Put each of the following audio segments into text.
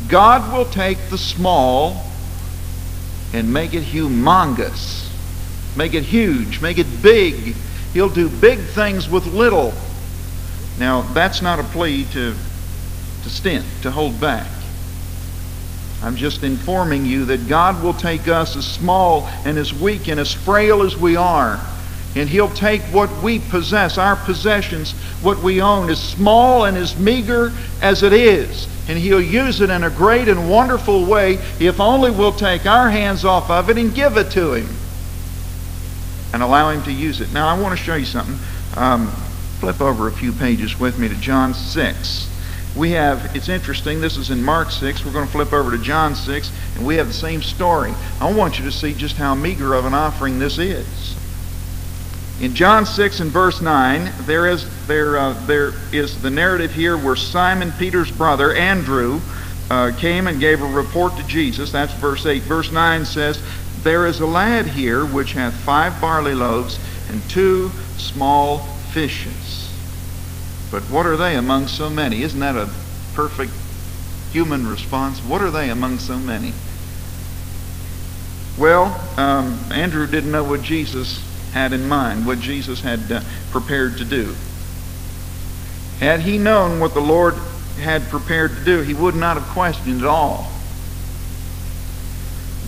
God will take the small and make it humongous. Make it huge. Make it big. He'll do big things with little. Now, that's not a plea to stint, to hold back. I'm just informing you that God will take us as small and as weak and as frail as we are, and He'll take what we possess, our possessions, what we own, as small and as meager as it is, and He'll use it in a great and wonderful way if only we'll take our hands off of it and give it to Him and allow Him to use it. Now, I want to show you something. Flip over a few pages with me to John 6. It's interesting, this is in Mark 6, we're going to flip over to John 6, and we have the same story. I want you to see just how meager of an offering this is. In John 6 and verse 9, there is the narrative here where Simon Peter's brother, Andrew, came and gave a report to Jesus. That's verse 8. Verse 9 says, "There is a lad here which hath 5 barley loaves and 2 small fishes. But what are they among so many?" Isn't that a perfect human response? What are they among so many? Well, Andrew didn't know what Jesus had in mind, what Jesus had prepared to do. Had he known what the Lord had prepared to do, he would not have questioned at all.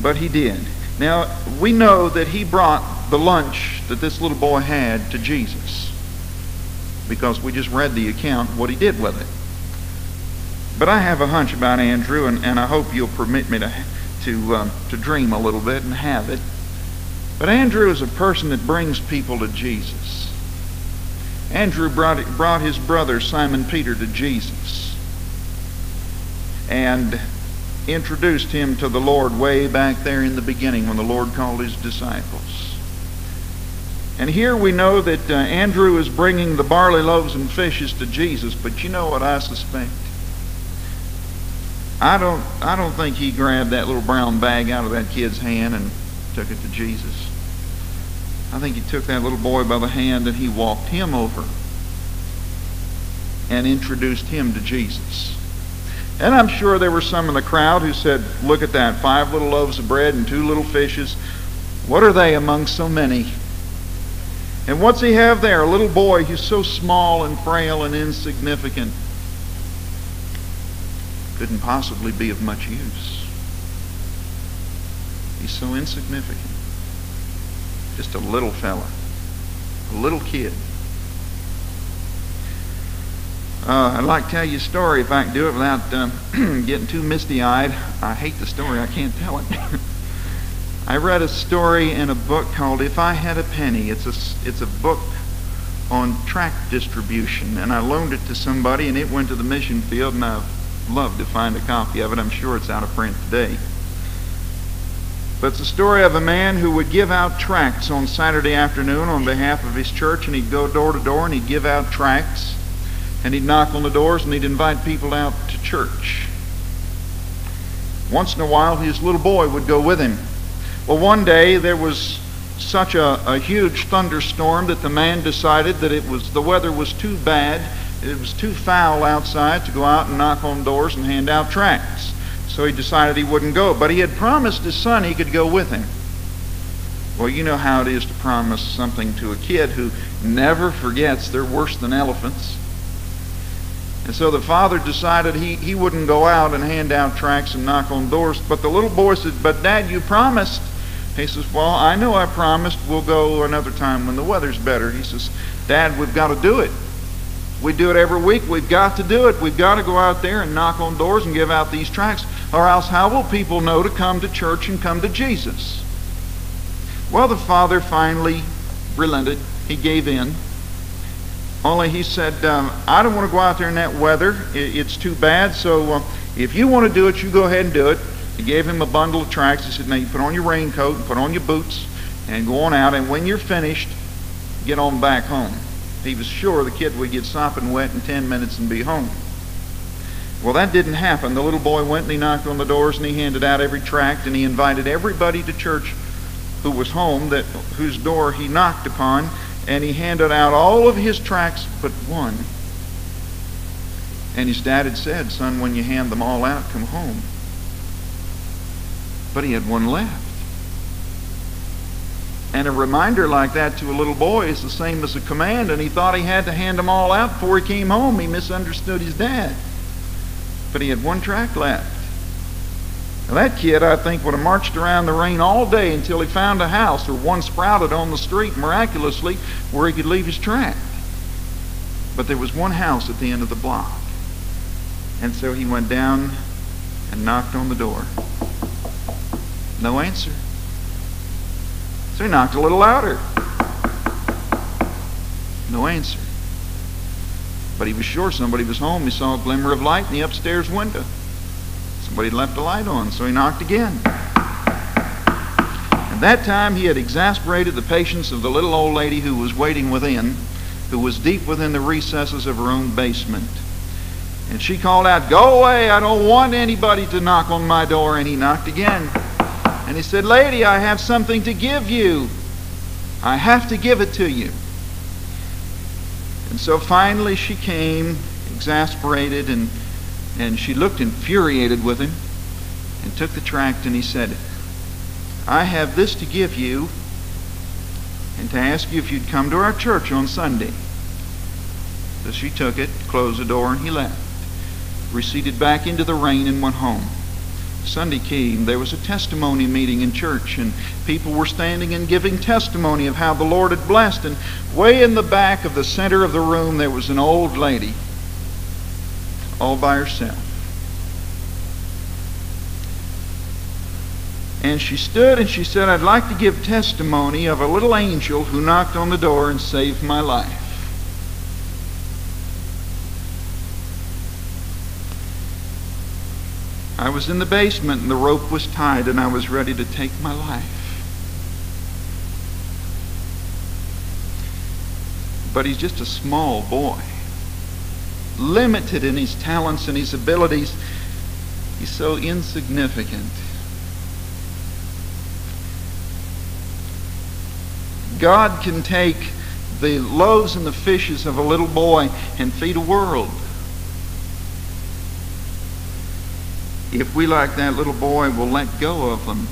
But he did. Now, we know that he brought the lunch that this little boy had to Jesus, because we just read the account, what he did with it. But I have a hunch about Andrew, and I hope you'll permit me to dream a little bit and have it. But Andrew is a person that brings people to Jesus. Andrew brought his brother Simon Peter to Jesus and introduced him to the Lord way back there in the beginning when the Lord called His disciples. And here we know that Andrew is bringing the barley loaves and fishes to Jesus, but you know what I suspect? I don't think he grabbed that little brown bag out of that kid's hand and took it to Jesus. I think he took that little boy by the hand and he walked him over and introduced him to Jesus. And I'm sure there were some in the crowd who said, "Look at that, 5 little loaves of bread and 2 little fishes. What are they among so many?" And what's he have there? A little boy who's so small and frail and insignificant. Couldn't possibly be of much use. He's so insignificant. Just a little fella. A little kid. I'd like to tell you a story if I can do it without getting too misty-eyed. I hate the story. I can't tell it. I read a story in a book called If I Had a Penny. It's a book on tract distribution, and I loaned it to somebody, and it went to the mission field, and I'd love to find a copy of it. I'm sure it's out of print today. But it's a story of a man who would give out tracts on Saturday afternoon on behalf of his church, and he'd go door to door and he'd give out tracts, and he'd knock on the doors and he'd invite people out to church. Once in a while his little boy would go with him. Well, one day there was such a huge thunderstorm that the man decided that the weather was too bad, it was too foul outside to go out and knock on doors and hand out tracts. So he decided he wouldn't go. But he had promised his son he could go with him. Well, you know how it is to promise something to a kid who never forgets. They're worse than elephants. And so the father decided he wouldn't go out and hand out tracts and knock on doors. But the little boy said, "But Dad, you promised." He says, "Well, I know I promised. We'll go another time when the weather's better." He says, "Dad, we've got to do it. We do it every week. We've got to do it. We've got to go out there and knock on doors and give out these tracts, or else how will people know to come to church and come to Jesus?" Well, the father finally relented. He gave in. Only he said, "I don't want to go out there in that weather. It's too bad. So if you want to do it, you go ahead and do it." He gave him a bundle of tracts. He said, "Now you put on your raincoat and put on your boots and go on out. And when you're finished, get on back home." He was sure the kid would get sopping wet in 10 minutes and be home. Well, that didn't happen. The little boy went and he knocked on the doors and he handed out every tract, and he invited everybody to church who was home, whose door he knocked upon, and he handed out all of his tracts but one. And his dad had said, "Son, when you hand them all out, come home." But he had one left. And a reminder like that to a little boy is the same as a command, and he thought he had to hand them all out before he came home. He misunderstood his dad. But he had one tract left. Now that kid, I think, would have marched around the rain all day until he found a house, or one sprouted on the street miraculously, where he could leave his tract. But there was one house at the end of the block. And so he went down and knocked on the door. No answer. So he knocked a little louder. No answer. But he was sure somebody was home. He saw a glimmer of light in the upstairs window. Somebody had left a light on, so he knocked again. And that time he had exasperated the patience of the little old lady who was waiting within, who was deep within the recesses of her own basement. And she called out, "Go away, I don't want anybody to knock on my door." And he knocked again. And he said, "Lady, I have something to give you. I have to give it to you." And so finally she came, exasperated, and she looked infuriated with him, and took the tract, and he said, "I have this to give you, and to ask you if you'd come to our church on Sunday." So she took it, closed the door, and he left, receded back into the rain, and went home. Sunday came. There was a testimony meeting in church, and people were standing and giving testimony of how the Lord had blessed. And way in the back of the center of the room there was an old lady, all by herself. And she stood and she said, "I'd like to give testimony of a little angel who knocked on the door and saved my life." I was in the basement and the rope was tied and I was ready to take my life. But he's just a small boy, limited in his talents and his abilities. He's so insignificant. God can take the loaves and the fishes of a little boy and feed a world. If we, like that little boy, will let go of them